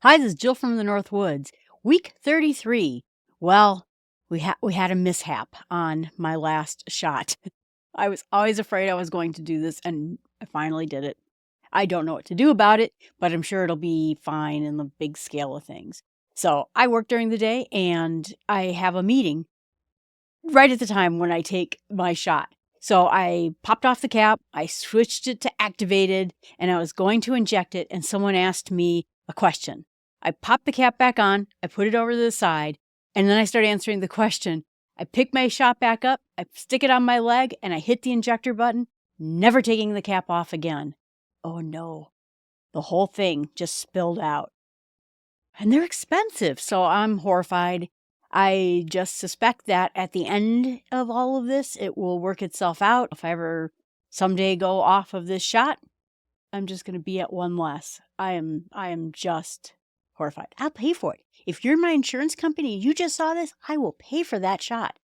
Hi, this is Jill from the North Woods. Week 33. Well, we had a mishap on my last shot. I was always afraid I was going to do this, and I finally did it. I don't know what to do about it, but I'm sure it'll be fine in the big scale of things. So I work during the day, and I have a meeting right at the time when I take my shot. So I popped off the cap, I switched it to activated, and I was going to inject it, and someone asked me a question. I popped the cap back on, I put it over to the side, and then I started answering the question. I pick my shot back up, I stick it on my leg, and I hit the injector button, never taking the cap off again. Oh no, the whole thing just spilled out. And they're expensive, so I'm horrified. I just suspect that at the end of all of this, it will work itself out. If I ever someday go off of this shot, I'm just going to be at one less. I am just horrified. I'll pay for it. If you're my insurance company and you just saw this, I will pay for that shot.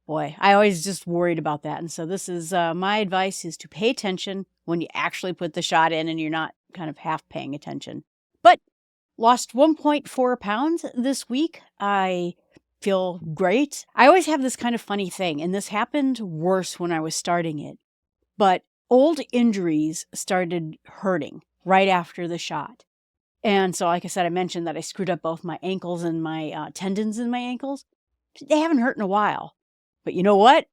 Boy, I always just worried about that. And so this is my advice is to pay attention when you actually put the shot in and you're not kind of half paying attention. But lost 1.4 pounds this week. I feel great. I always have this kind of funny thing, and this happened worse when I was starting it. But old injuries started hurting right after the shot. And so, like I said, I mentioned that I screwed up both my ankles and my tendons in my ankles. They haven't hurt in a while. But you know what?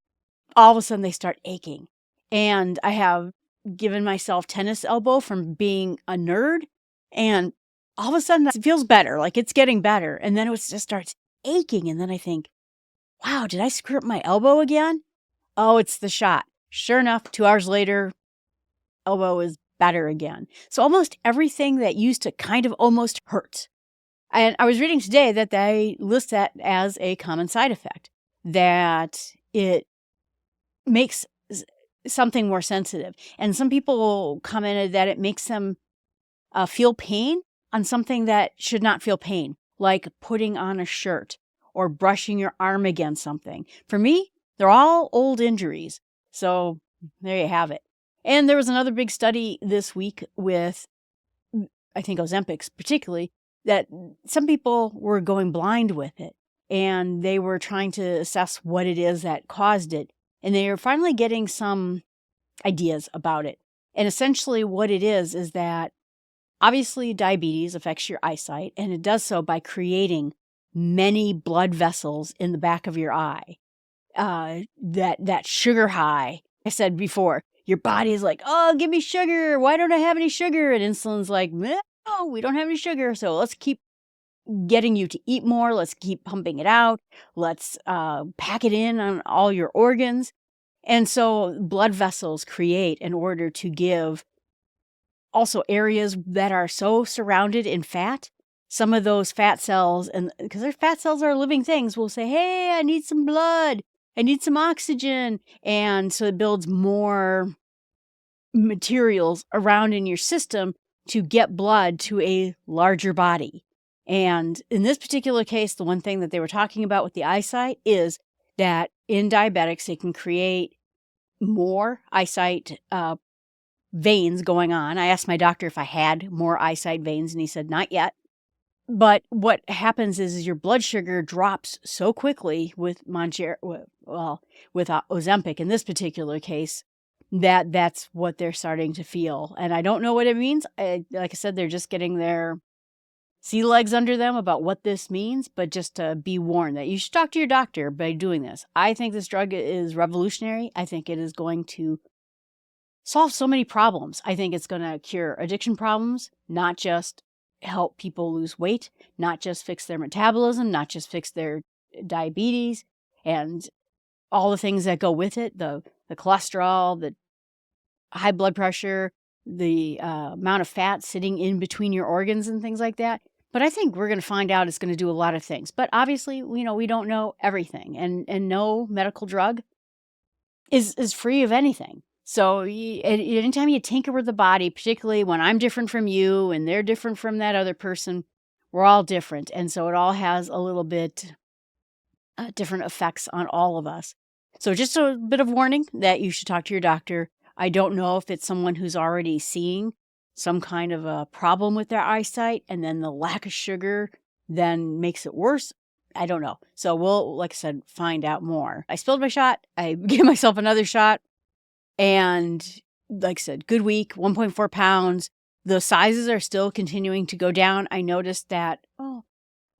All of a sudden, they start aching. And I have given myself tennis elbow from being a nerd. And all of a sudden, it feels better. Like it's getting better. And then it just starts aching. And then I think, wow, did I screw up my elbow again? Oh, it's the shot. Sure enough, 2 hours later, elbow is better again. So almost everything that used to kind of almost hurt. And I was reading today that they list that as a common side effect, that it makes something more sensitive. And some people commented that it makes them feel pain on something that should not feel pain, like putting on a shirt or brushing your arm against something. For me, they're all old injuries. So there you have it. And there was another big study this week with, I think, Ozempic particularly, that some people were going blind with it. And they were trying to assess what it is that caused it. And they are finally getting some ideas about it. And essentially what it is that obviously diabetes affects your eyesight, and it does so by creating many blood vessels in the back of your eye. That sugar high, I said before, your body is like, oh, give me sugar. Why don't I have any sugar? And insulin's like, no, we don't have any sugar. So let's keep getting you to eat more. Let's keep pumping it out. Let's pack it in on all your organs. And so blood vessels create in order to give also areas that are so surrounded in fat. Some of those fat cells, and because their fat cells are living things, will say, hey, I need some blood. I need some oxygen. And so it builds more materials around in your system to get blood to a larger body. And in this particular case, the one thing that they were talking about with the eyesight is that in diabetics, it can create more eyesight veins going on. I asked my doctor if I had more eyesight veins, and he said, not yet. But what happens is your blood sugar drops so quickly with Mounjaro, with Ozempic in this particular case, that's what they're starting to feel. And I don't know what it means. Like I said, they're just getting their sea legs under them about what this means, but just to be warned that you should talk to your doctor by doing this. I think this drug is revolutionary. I think it is going to solve so many problems. I think it's going to cure addiction problems, not just help people lose weight, not just fix their metabolism, not just fix their diabetes and all the things that go with it, the cholesterol, the high blood pressure, the amount of fat sitting in between your organs and things like that. But I think we're going to find out it's going to do a lot of things. But obviously, we don't know everything, and no medical drug is free of anything. So anytime you tinker with the body, particularly when I'm different from you and they're different from that other person, we're all different. And so it all has a little bit different effects on all of us. So just a bit of warning that you should talk to your doctor. I don't know if it's someone who's already seeing some kind of a problem with their eyesight, and then the lack of sugar then makes it worse. I don't know. So we'll, like I said, find out more. I spilled my shot. I gave myself another shot. And like I said, good week, 1.4 pounds. The sizes are still continuing to go down. I noticed that,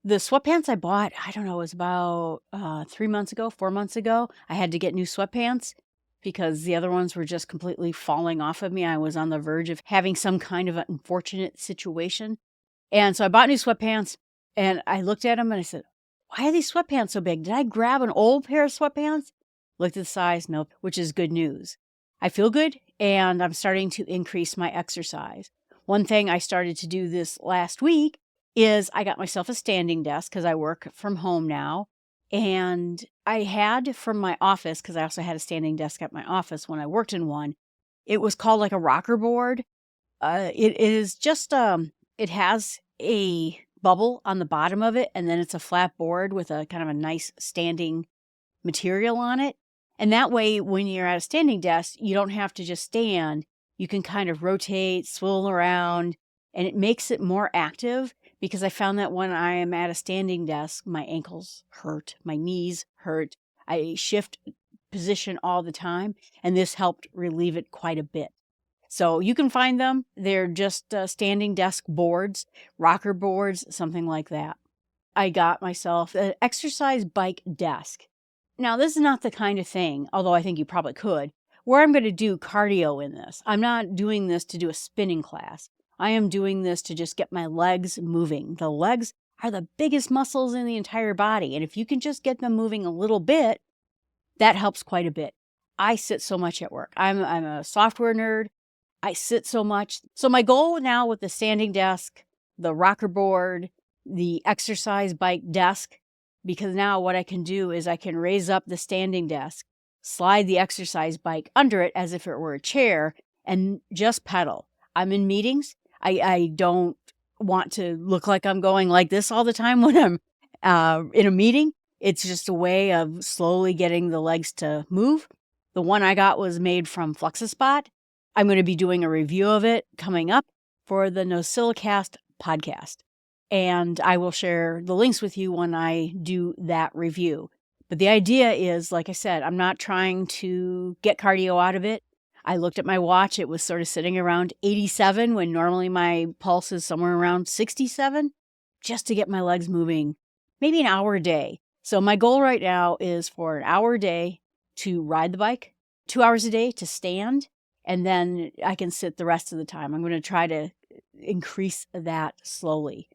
the sweatpants I bought, I don't know, it was about 3 months ago, 4 months ago. I had to get new sweatpants because the other ones were just completely falling off of me. I was on the verge of having some kind of an unfortunate situation. And so I bought new sweatpants and I looked at them and I said, why are these sweatpants so big? Did I grab an old pair of sweatpants? Looked at the size, nope, which is good news. I feel good and I'm starting to increase my exercise. One thing I started to do this last week is I got myself a standing desk because I work from home now. And I had from my office, because I also had a standing desk at my office when I worked in one, it was called like a rocker board. It is just, it has a bubble on the bottom of it, and then it's a flat board with a kind of a nice standing material on it. And that way, when you're at a standing desk, you don't have to just stand. You can kind of rotate, swivel around, and it makes it more active because I found that when I am at a standing desk, my ankles hurt, my knees hurt. I shift position all the time, and this helped relieve it quite a bit. So you can find them. They're just standing desk boards, rocker boards, something like that. I got myself an exercise bike desk. Now, this is not the kind of thing, although I think you probably could, where I'm going to do cardio in this. I'm not doing this to do a spinning class. I am doing this to just get my legs moving. The legs are the biggest muscles in the entire body. And if you can just get them moving a little bit, that helps quite a bit. I sit so much at work. I'm a software nerd. I sit so much. So my goal now with the standing desk, the rocker board, the exercise bike desk, because now what I can do is I can raise up the standing desk, slide the exercise bike under it as if it were a chair, and just pedal. I'm in meetings. I don't want to look like I'm going like this all the time when I'm in a meeting. It's just a way of slowly getting the legs to move. The one I got was made from FlexiSpot. I'm going to be doing a review of it coming up for the NosillaCast podcast. And I will share the links with you when I do that review. But the idea is, like I said, I'm not trying to get cardio out of it. I looked at my watch. It was sort of sitting around 87 when normally my pulse is somewhere around 67, just to get my legs moving, maybe an hour a day. So my goal right now is for an hour a day to ride the bike, 2 hours a day to stand, and then I can sit the rest of the time. I'm going to try to increase that slowly.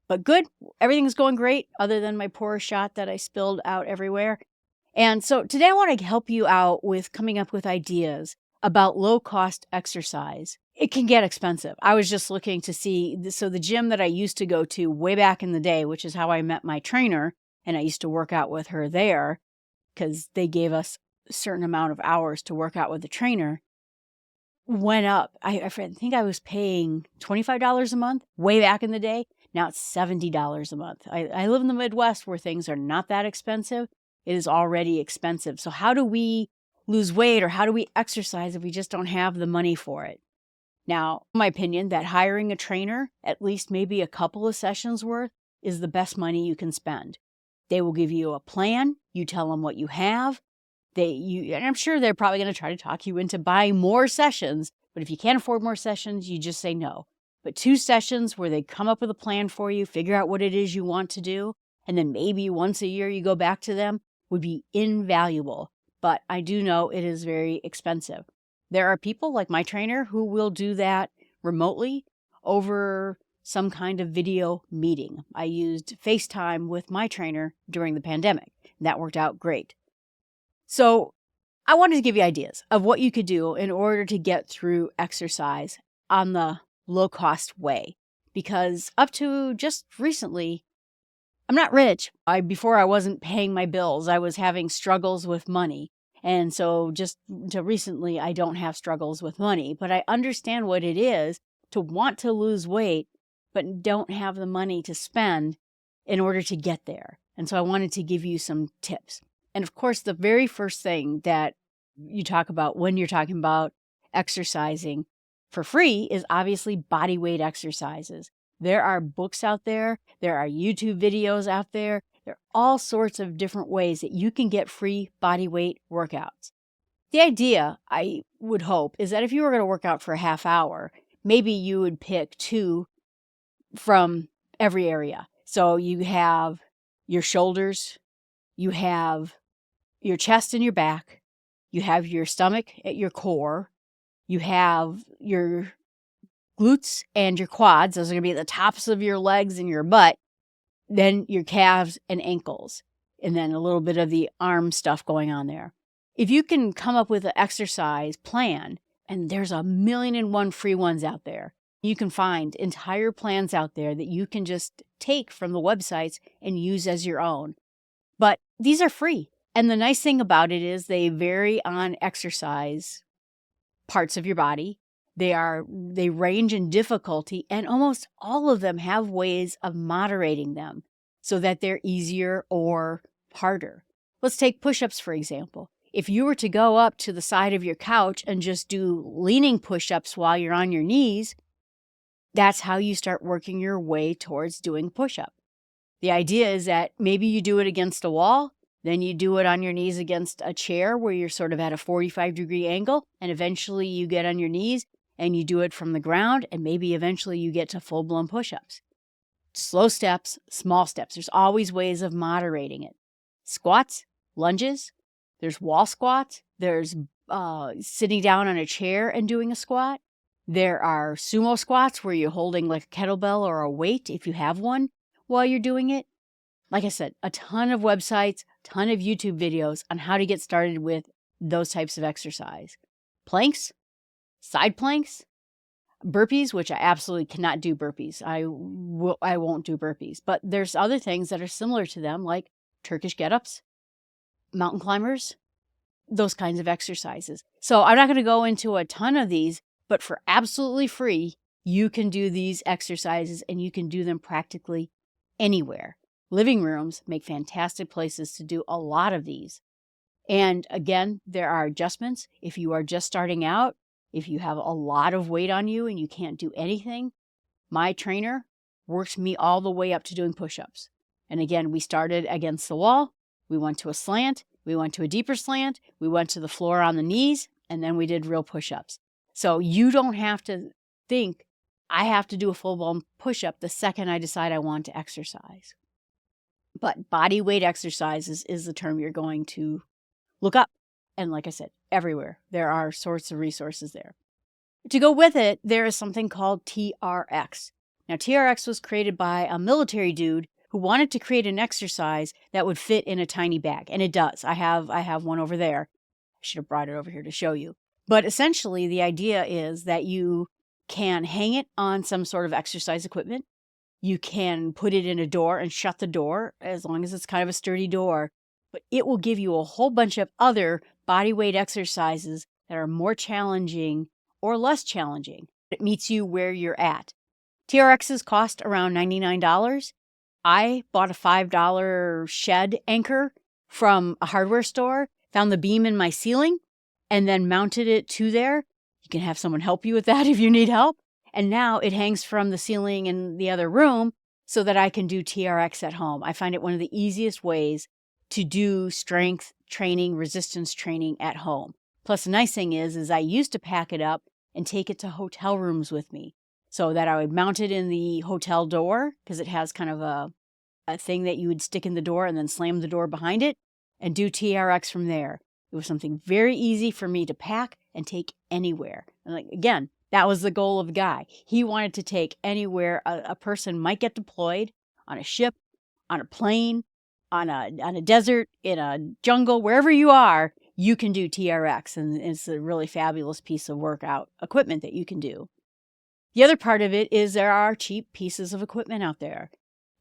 But good, everything's going great other than my poor shot that I spilled out everywhere. And so today I want to help you out with coming up with ideas about low-cost exercise. It can get expensive. I was just looking to see, so the gym that I used to go to way back in the day, which is how I met my trainer, and I used to work out with her there because they gave us a certain amount of hours to work out with the trainer, went up. I think I was paying $25 a month way back in the day. Now it's $70 a month. I live in the Midwest where things are not that expensive. It is already expensive. So how do we lose weight or how do we exercise if we just don't have the money for it? Now, in my opinion, that hiring a trainer, at least maybe a couple of sessions worth, is the best money you can spend. They will give you a plan. You tell them what you have. And I'm sure they're probably going to try to talk you into buying more sessions. But if you can't afford more sessions, you just say no. But 2 sessions where they come up with a plan for you, figure out what it is you want to do, and then maybe once a year you go back to them would be invaluable. But I do know it is very expensive. There are people like my trainer who will do that remotely over some kind of video meeting. I used FaceTime with my trainer during the pandemic. And that worked out great. So I wanted to give you ideas of what you could do in order to get through exercise on the low-cost way. Because up to just recently, I'm not rich. Before I wasn't paying my bills. I was having struggles with money. And so just until recently, I don't have struggles with money. But I understand what it is to want to lose weight, but don't have the money to spend in order to get there. And so I wanted to give you some tips. And of course, the very first thing that you talk about when you're talking about exercising, for free is obviously body weight exercises. There are books out there. There are YouTube videos out there. There are all sorts of different ways that you can get free body weight workouts. The idea, I would hope, is that if you were going to work out for a half hour, maybe you would pick 2 from every area. So you have your shoulders, you have your chest and your back, you have your stomach at your core, you have your glutes and your quads. Those are going to be at the tops of your legs and your butt. Then your calves and ankles, and then a little bit of the arm stuff going on there. If you can come up with an exercise plan, and there's 1,000,001 free ones out there, you can find entire plans out there that you can just take from the websites and use as your own. But these are free. And the nice thing about it is they vary on exercise parts of your body. They range in difficulty, and almost all of them have ways of moderating them so that they're easier or harder. Let's take push-ups, for example. If you were to go up to the side of your couch and just do leaning push-ups while you're on your knees, that's how you start working your way towards doing push-up. The idea is that maybe you do it against a wall, then you do it on your knees against a chair where you're sort of at a 45-degree angle, and eventually you get on your knees and you do it from the ground, and maybe eventually you get to full-blown push-ups. Slow steps, small steps. There's always ways of moderating it. Squats, lunges, there's wall squats, there's sitting down on a chair and doing a squat. There are sumo squats where you're holding like a kettlebell or a weight if you have one while you're doing it. Like I said, a ton of websites, ton of YouTube videos on how to get started with those types of exercise. Planks, side planks, burpees, which I absolutely cannot do burpees. I won't do burpees. But there's other things that are similar to them, like Turkish get-ups, mountain climbers, those kinds of exercises. So I'm not going to go into a ton of these, but for absolutely free, you can do these exercises and you can do them practically anywhere. Living rooms make fantastic places to do a lot of these. And again, there are adjustments. If you are just starting out, if you have a lot of weight on you and you can't do anything, my trainer works me all the way up to doing push-ups. And again, we started against the wall, we went to a slant, we went to a deeper slant, we went to the floor on the knees, and then we did real push-ups. So you don't have to think, I have to do a full-blown push-up the second I decide I want to exercise. But body weight exercises is the term you're going to look up. And like I said, everywhere. There are sorts of resources there. To go with it, there is something called TRX. Now, TRX was created by a military dude who wanted to create an exercise that would fit in a tiny bag. And it does. I have one over there. I should have brought it over here to show you. But essentially, the idea is that you can hang it on some sort of exercise equipment. You can put it in a door and shut the door as long as it's kind of a sturdy door. But it will give you a whole bunch of other body weight exercises that are more challenging or less challenging. It meets you where you're at. TRXs cost around $99. I bought a $5 shed anchor from a hardware store, found the beam in my ceiling, and then mounted it to there. You can have someone help you with that if you need help. And now it hangs from the ceiling in the other room so that I can do TRX at home. I find it one of the easiest ways to do strength training, resistance training at home. Plus, the nice thing is I used to pack it up and take it to hotel rooms with me so that I would mount it in the hotel door because it has kind of a thing that you would stick in the door and then slam the door behind it and do TRX from there. It was something very easy for me to pack and take anywhere. And like, again, that was the goal of the guy. He wanted to take anywhere a person might get deployed, on a ship, on a plane, on a desert, in a jungle, wherever you are, you can do TRX. And it's a really fabulous piece of workout equipment that you can do. The other part of it is there are cheap pieces of equipment out there.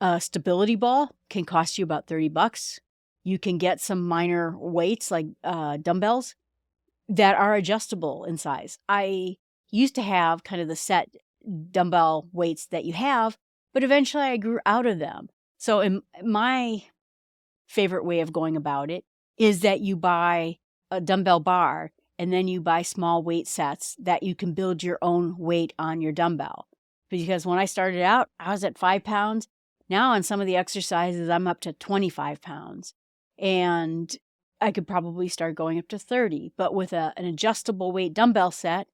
A stability ball can cost you about $30. You can get some minor weights like dumbbells that are adjustable in size. I used to have kind of the set dumbbell weights that you have, but eventually I grew out of them. So in my favorite way of going about it is that you buy a dumbbell bar and then you buy small weight sets that you can build your own weight on your dumbbell. Because when I started out, I was at 5 pounds. Now on some of the exercises, I'm up to 25 pounds. And I could probably start going up to 30. But with an adjustable weight dumbbell set,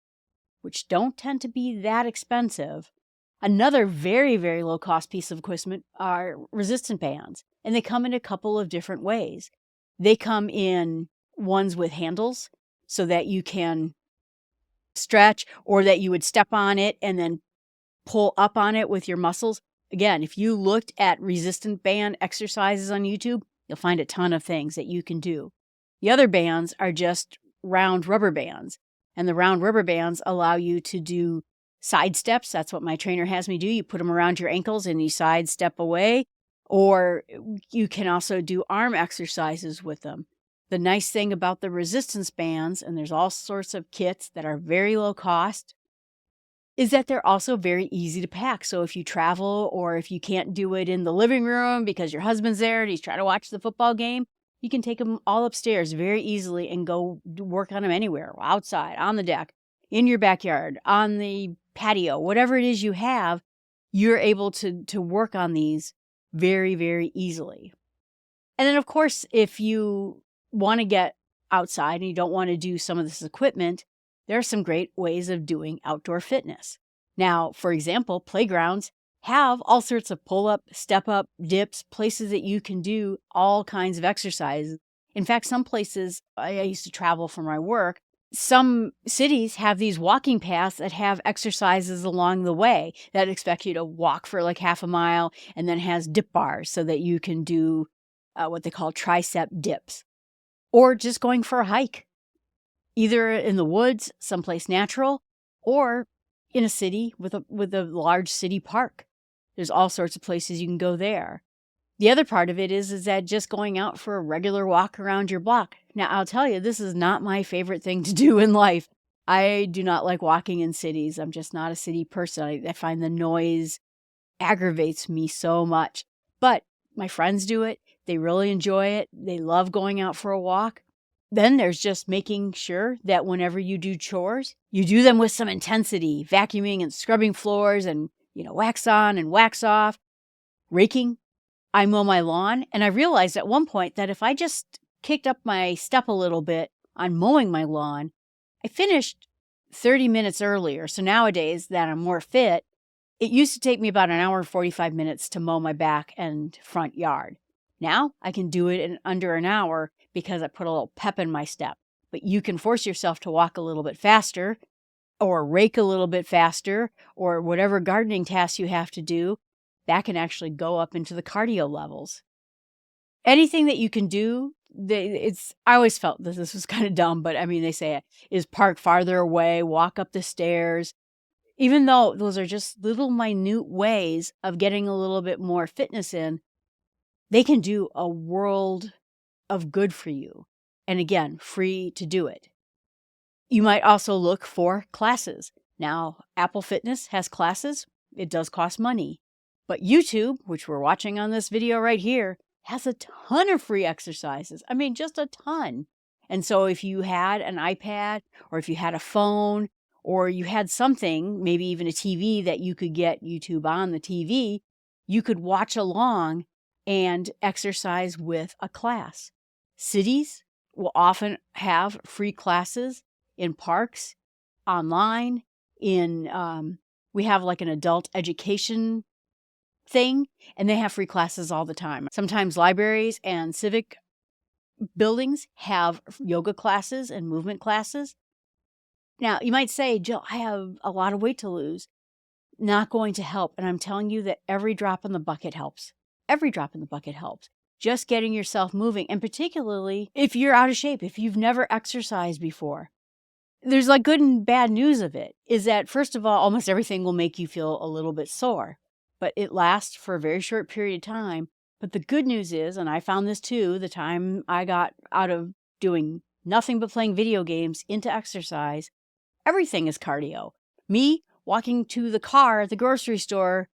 which don't tend to be that expensive, another very, very low cost piece of equipment are resistant bands. And they come in a couple of different ways. They come in ones with handles so that you can stretch, or that you would step on it and then pull up on it with your muscles. Again, if you looked at resistant band exercises on YouTube, you'll find a ton of things that you can do. The other bands are just round rubber bands, and the round rubber bands allow you to do side steps. That's what my trainer has me do. You put them around your ankles and you side step away, or you can also do arm exercises with them. The nice thing about the resistance bands, and there's all sorts of kits that are very low cost, is that they're also very easy to pack. So if you travel, or if you can't do it in the living room because your husband's there and he's trying to watch the football game, you can take them all upstairs very easily and go work on them anywhere, outside, on the deck, in your backyard, on the patio, whatever it is you have, you're able to work on these very, very easily. And then, of course, if you want to get outside and you don't want to do some of this equipment, there are some great ways of doing outdoor fitness. Now, for example, playgrounds have all sorts of pull-up, step-up, dips, places that you can do all kinds of exercises. In fact, some places, I used to travel for my work, some cities have these walking paths that have exercises along the way that expect you to walk for like half a mile, and then has dip bars so that you can do what they call tricep dips. Or just going for a hike, either in the woods, someplace natural, or in a city with a large city park. There's all sorts of places you can go there. The other part of it is that just going out for a regular walk around your block. Now, I'll tell you, this is not my favorite thing to do in life. I do not like walking in cities. I'm just not a city person. I find the noise aggravates me so much. But my friends do it. They really enjoy it. They love going out for a walk. Then there's just making sure that whenever you do chores, you do them with some intensity, vacuuming and scrubbing floors and, wax on and wax off, raking. I mow my lawn, and I realized at one point that if I just kicked up my step a little bit on mowing my lawn, I finished 30 minutes earlier. So nowadays that I'm more fit, it used to take me about an hour and 45 minutes to mow my back and front yard. Now I can do it in under an hour because I put a little pep in my step. But you can force yourself to walk a little bit faster, or rake a little bit faster, or whatever gardening tasks you have to do. That can actually go up into the cardio levels. Anything that you can do, I always felt that this was kind of dumb, but I mean, they say it is park farther away, walk up the stairs. Even though those are just little minute ways of getting a little bit more fitness in, they can do a world of good for you. And again, free to do it. You might also look for classes. Now, Apple Fitness has classes. It does cost money. But YouTube, which we're watching on this video right here, has a ton of free exercises. I mean, just a ton. And so if you had an iPad, or if you had a phone, or you had something, maybe even a TV that you could get YouTube on the TV, you could watch along and exercise with a class. Cities will often have free classes in parks, online, we have like an adult education thing, and they have free classes all the time. Sometimes libraries and civic buildings have yoga classes and movement classes. Now, you might say, Jill, I have a lot of weight to lose. Not going to help. And I'm telling you that every drop in the bucket helps. Every drop in the bucket helps. Just getting yourself moving. And particularly if you're out of shape, if you've never exercised before. There's like good and bad news of it, is that first of all, almost everything will make you feel a little bit sore. But it lasts for a very short period of time. But the good news is, and I found this too, the time I got out of doing nothing but playing video games into exercise, everything is cardio. Me walking to the car at the grocery store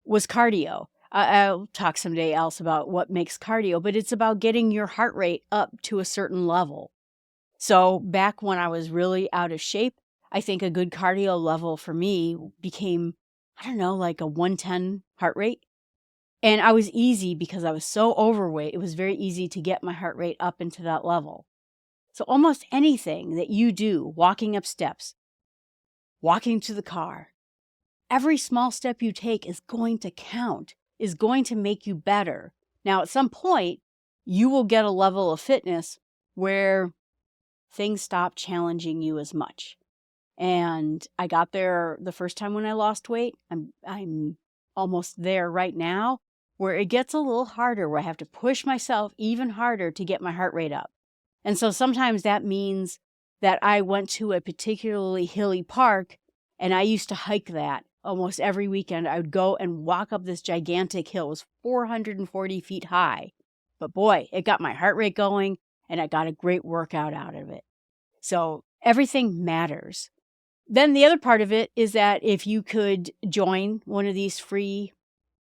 was cardio. I'll talk someday else about what makes cardio, but it's about getting your heart rate up to a certain level. So back when I was really out of shape, I think a good cardio level for me became, I don't know, like a 110 heart rate. And I was easy because I was so overweight. It was very easy to get my heart rate up into that level. So almost anything that you do, walking up steps, walking to the car, every small step you take is going to count, is going to make you better. Now, at some point, you will get a level of fitness where things stop challenging you as much. And I got there the first time when I lost weight. I'm almost there right now, where it gets a little harder, where I have to push myself even harder to get my heart rate up. And so sometimes that means that I went to a particularly hilly park, and I used to hike that almost every weekend. I would go and walk up this gigantic hill. It was 440 feet high. But boy, it got my heart rate going, and I got a great workout out of it. So everything matters. Then the other part of it is that if you could join one of these free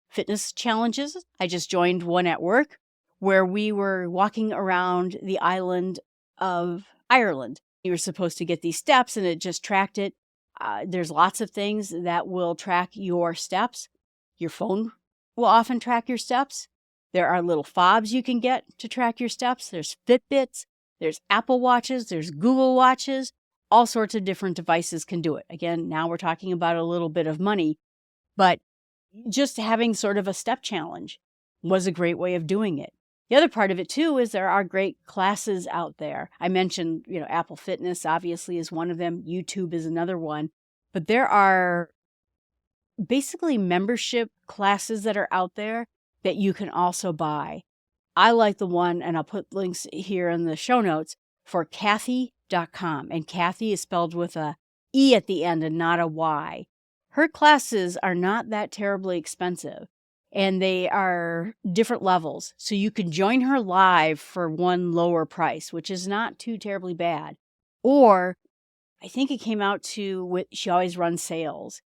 fitness challenges, I just joined one at work where we were walking around the island of Ireland. You were supposed to get these steps and it just tracked it. There's lots of things that will track your steps. Your phone will often track your steps. There are little fobs you can get to track your steps. There's Fitbits, there's Apple Watches, there's Google Watches. All sorts of different devices can do it. Again, now we're talking about a little bit of money, but just having sort of a step challenge was a great way of doing it. The other part of it too is there are great classes out there. I mentioned, Apple Fitness obviously is one of them. YouTube is another one. But there are basically membership classes that are out there that you can also buy. I like the one, and I'll put links here in the show notes, for Kathy.com. And Kathy is spelled with a E at the end and not a Y. Her classes are not that terribly expensive, and they are different levels. So you can join her live for one lower price, which is not too terribly bad. Or I think it came out to, she always runs sales.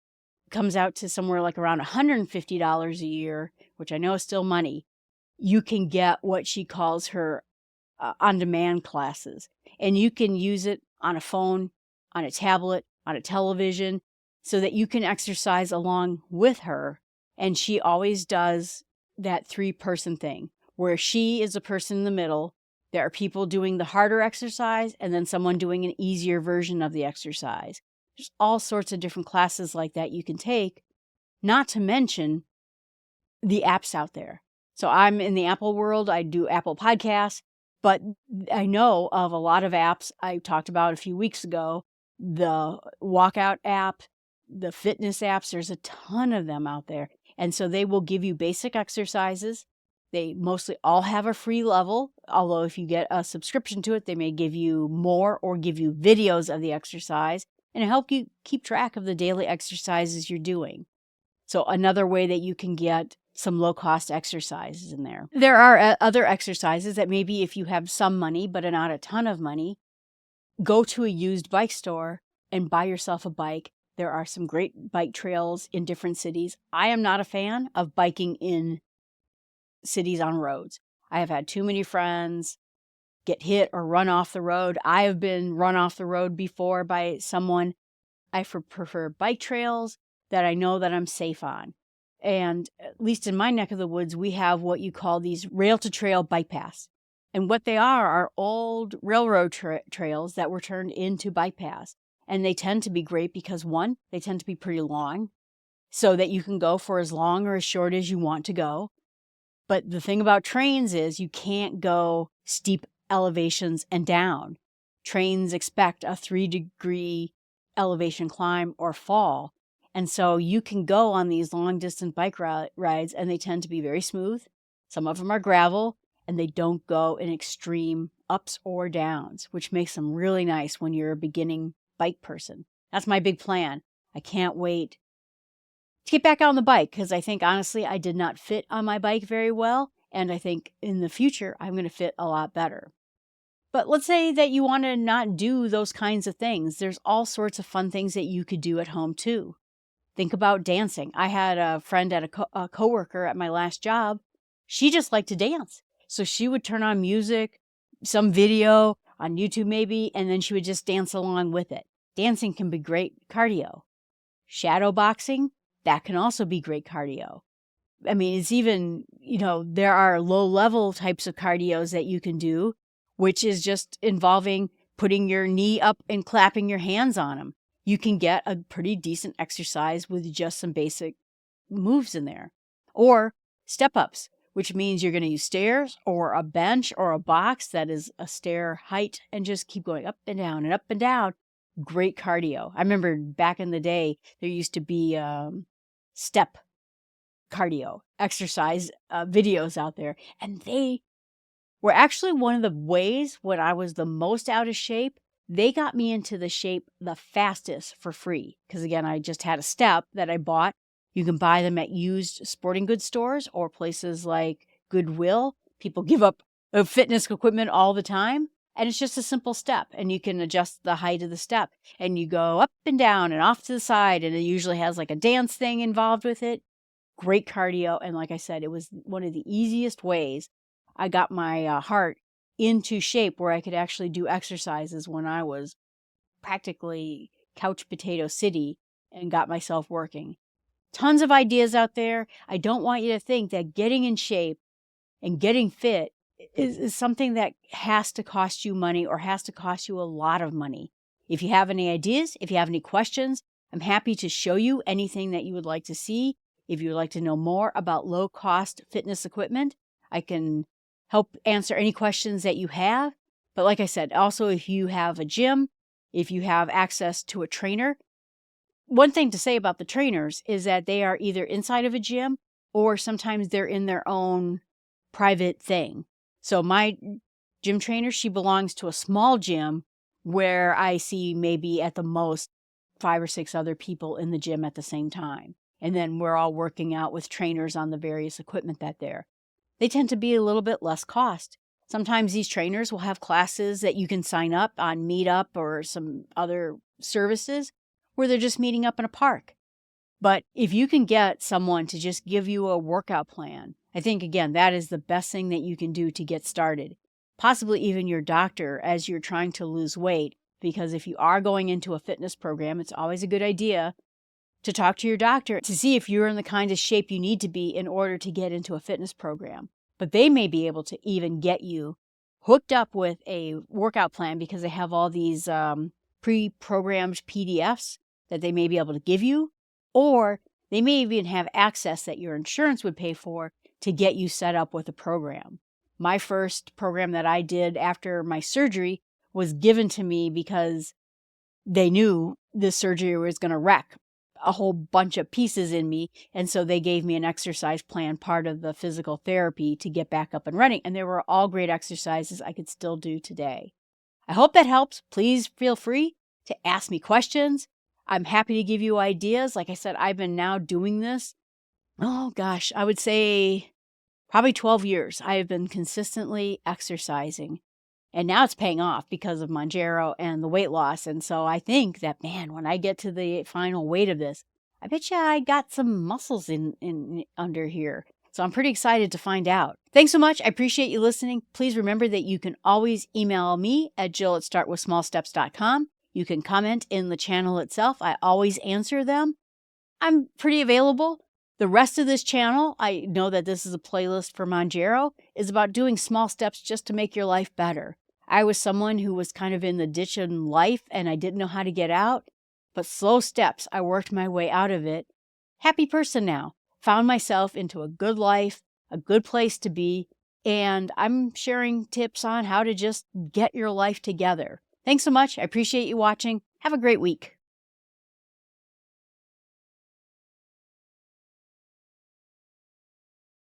It comes out to somewhere like around $150 a year, which I know is still money. You can get what she calls her on-demand classes. And you can use it on a phone, on a tablet, on a television, so that you can exercise along with her. And she always does that 3-person thing, where she is a person in the middle. There are people doing the harder exercise, and then someone doing an easier version of the exercise. There's all sorts of different classes like that you can take, not to mention the apps out there. So I'm in the Apple world. I do Apple Podcasts, but I know of a lot of apps I talked about a few weeks ago. The Walkout app, the fitness apps, there's a ton of them out there. And so they will give you basic exercises. They mostly all have a free level, although if you get a subscription to it, they may give you more or give you videos of the exercise and help you keep track of the daily exercises you're doing. So another way that you can get some low-cost exercises in there. There are other exercises that maybe if you have some money but not a ton of money, go to a used bike store and buy yourself a bike. There are some great bike trails in different cities. I am not a fan of biking in cities on roads. I have had too many friends get hit or run off the road. I have been run off the road before by someone. I prefer bike trails that I know that I'm safe on. And at least in my neck of the woods, we have what you call these rail-to-trail bike paths. And what they are old railroad trails that were turned into bike paths. And they tend to be great because, one, they tend to be pretty long, so that you can go for as long or as short as you want to go. But the thing about trains is you can't go steep elevations and down. Trains expect a 3-degree elevation climb or fall. And so you can go on these long-distance bike rides, and they tend to be very smooth. Some of them are gravel, and they don't go in extreme ups or downs, which makes them really nice when you're a beginning bike person. That's my big plan. I can't wait to get back on the bike because I think, honestly, I did not fit on my bike very well, and I think in the future I'm going to fit a lot better. But let's say that you want to not do those kinds of things. There's all sorts of fun things that you could do at home too. Think about dancing. I had a friend at a coworker at my last job. She just liked to dance. So she would turn on music, some video. on YouTube maybe, and then she would just dance along with it. Dancing can be great cardio. Shadow boxing, that can also be great cardio. I mean, it's even, there are low-level types of cardios that you can do, which is just involving putting your knee up and clapping your hands on them. You can get a pretty decent exercise with just some basic moves in there. Or step-ups, which means you're going to use stairs or a bench or a box that is a stair height and just keep going up and down and up and down. Great cardio. I remember back in the day, there used to be step cardio exercise videos out there, and they were actually one of the ways when I was the most out of shape. They got me into the shape the fastest for free because, again, I just had a step that I bought. You can buy them at used sporting goods stores or places like Goodwill. People give up fitness equipment all the time, and it's just a simple step, and you can adjust the height of the step, and you go up and down and off to the side, and it usually has like a dance thing involved with it. Great cardio, and like I said, it was one of the easiest ways I got my heart into shape where I could actually do exercises when I was practically couch potato city and got myself working. Tons of ideas out there. I don't want you to think that getting in shape and getting fit is something that has to cost you money or has to cost you a lot of money. If you have any ideas, if you have any questions, I'm happy to show you anything that you would like to see. If you would like to know more about low-cost fitness equipment, I can help answer any questions that you have. But like I said, also if you have a gym, if you have access to a trainer, one thing to say about the trainers is that they are either inside of a gym or sometimes they're in their own private thing. So my gym trainer, she belongs to a small gym where I see maybe at the most 5 or 6 other people in the gym at the same time. And then we're all working out with trainers on the various equipment they tend to be a little bit less cost. Sometimes these trainers will have classes that you can sign up on Meetup or some other services where they're just meeting up in a park. But if you can get someone to just give you a workout plan, I think, again, that is the best thing that you can do to get started. Possibly even your doctor as you're trying to lose weight, because if you are going into a fitness program, it's always a good idea to talk to your doctor to see if you're in the kind of shape you need to be in order to get into a fitness program. But they may be able to even get you hooked up with a workout plan because they have all these pre-programmed PDFs that they may be able to give you, or they may even have access that your insurance would pay for to get you set up with a program. My first program that I did after my surgery was given to me because they knew this surgery was going to wreck a whole bunch of pieces in me, and so they gave me an exercise plan, part of the physical therapy, to get back up and running, and they were all great exercises I could still do today. I hope that helps. Please feel free to ask me questions. I'm happy to give you ideas. Like I said, I've been now doing this, I would say probably 12 years. I have been consistently exercising. And now it's paying off because of Mounjaro and the weight loss. And so I think that, man, when I get to the final weight of this, I bet you I got some muscles in under here. So I'm pretty excited to find out. Thanks so much. I appreciate you listening. Please remember that you can always email me at jill@startwithsmallsteps.com. You can comment in the channel itself. I always answer them. I'm pretty available. The rest of this channel, I know that this is a playlist for Mounjaro, is about doing small steps just to make your life better. I was someone who was kind of in the ditch in life and I didn't know how to get out, but slow steps, I worked my way out of it. Happy person now. Found myself into a good life, a good place to be, and I'm sharing tips on how to just get your life together. Thanks so much. I appreciate you watching. Have a great week.